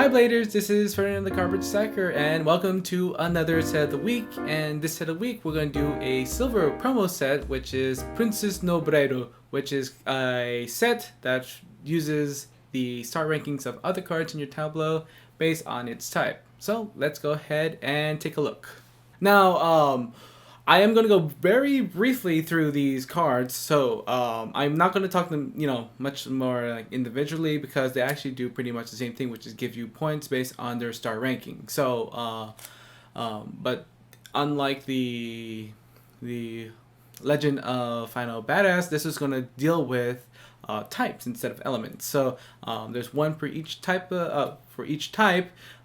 Hi Bladers, this is Ferdinand the Carpet Stacker and welcome to another set of the week. And this set of the week we're going to do a silver promo set, which is Princess no Braido, which is a set that uses the star rankings of other cards in your tableau based on its type. So let's go ahead and take a look. Now, I am going to go very briefly through these cards, so I'm not going to talk them, much more individually because they actually do pretty much the same thing, which is give you points based on their star ranking. So, but unlike the Legend of Final Badass, this is going to deal with types instead of elements. So there's one for each type.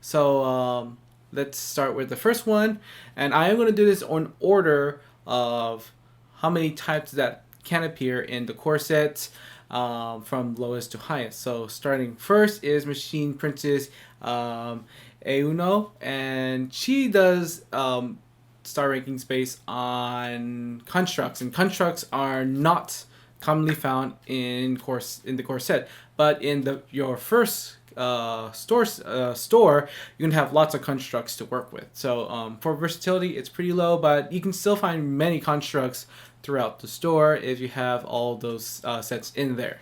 So let's start with the first one, and I am going to do this on order of how many types that can appear in the core set from lowest to highest. So starting first is Machine Princess Euno, and she does star rankings based on constructs, and constructs are not commonly found in the core set, but in your first store you can have lots of constructs to work with. So for versatility it's pretty low, but you can still find many constructs throughout the store if you have all those sets in there.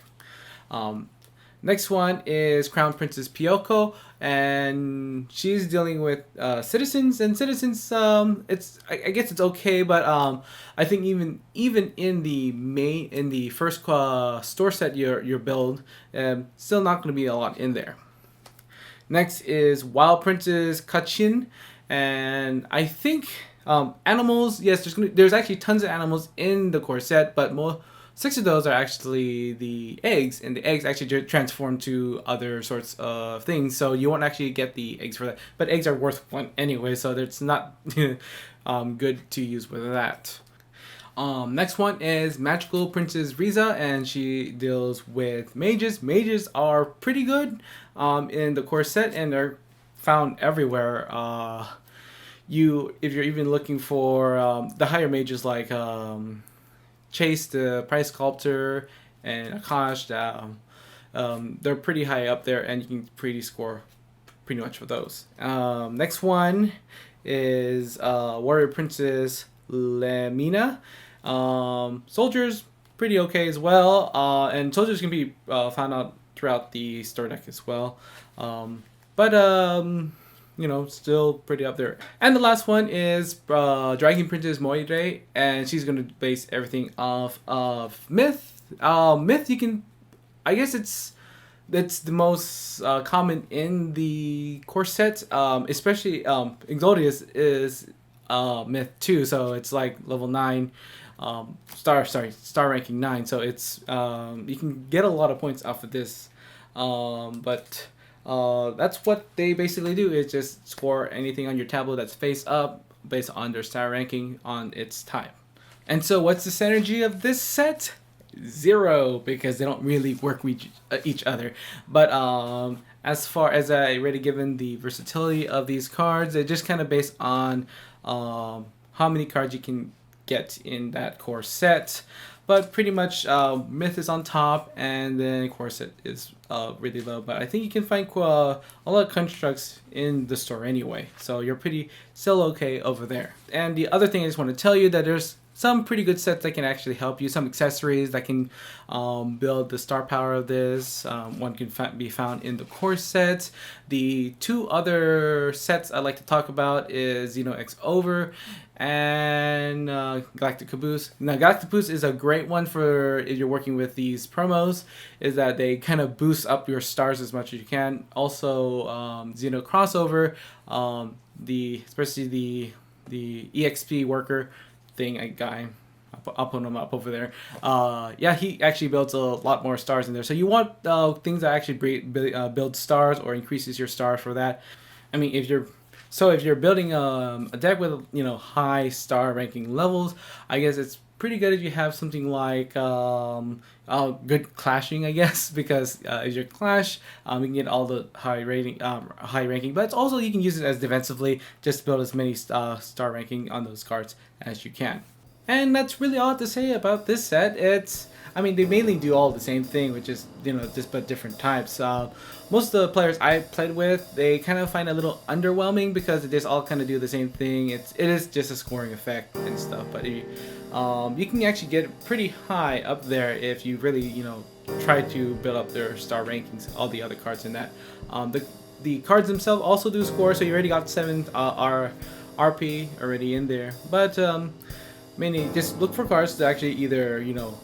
Next one is Crown Princess Pyoko, and she's dealing with citizens, and citizens I guess it's okay, but I think even in the first store set your build, still not going to be a lot in there. Next is Wild Princess Kachin, and I think animals, yes, there's actually tons of animals in the core set, but 6 of those are actually the eggs, and the eggs actually transform to other sorts of things, so you won't actually get the eggs for that. But eggs are worth 1 anyway, so it's not good to use with that. Next one is Magical Princess Riza, and she deals with mages. Mages are pretty good in the core set, and they're found everywhere. If you're even looking for the higher mages like Chase, the Price Sculptor, and Akash, they're pretty high up there, and you can score pretty much for those. Next one is Warrior Princess Lemina. Soldiers, pretty okay as well, and soldiers can be found out throughout the store deck as well, but still pretty up there. And the last one is Dragon Princess Moire, and she's going to base everything off of Myth. Myth, you can, I guess that's the most common in the core set, especially Exodius is Myth too, so it's like level 9, star ranking 9, so it's you can get a lot of points off of this, but that's what they basically do, is just score anything on your tableau that's face up based on their star ranking on its type. And so what's the synergy of this set? 0, because they don't really work with each other. But as far as I already given the versatility of these cards, they're just kind of based on how many cards you can get in that core set. But pretty much Myth is on top, and then core set is really low. But I think you can find a lot of constructs in the store anyway, so you're still okay over there. And the other thing I just want to tell you, that there's some pretty good sets that can actually help you, some accessories that can build the star power of this. One can be found in the core set. The 2 other sets I like to talk about is X Over and Galactic Caboose. Now Galactic Caboose is a great one for if you're working with these promos, is that they kind of boost up your stars as much as you can. Also Xeno Crossover, especially the EXP worker thing guy, I'll put him up over there. Yeah, he actually builds a lot more stars in there, so you want things that actually build stars or increases your stars for that. I mean, if you're building a deck with high star ranking levels, I guess it's pretty good if you have something like good clashing, I guess, because if you clash, you can get all the high ranking, but it's also, you can use it as defensively, just build as many star ranking on those cards as you can. And that's really all to say about this set. I mean, they mainly do all the same thing, which is, just but different types. Most of the players I played with, they kind of find it a little underwhelming because they just all kind of do the same thing. It is just a scoring effect and stuff, but you can actually get pretty high up there if you really, try to build up their star rankings, all the other cards in that. The cards themselves also do score, so you already got 7 RP already in there. But mainly just look for cards that actually either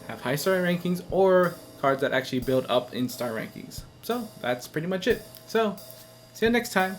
have high star rankings or cards that actually build up in star rankings. So that's pretty much it. So see you next time.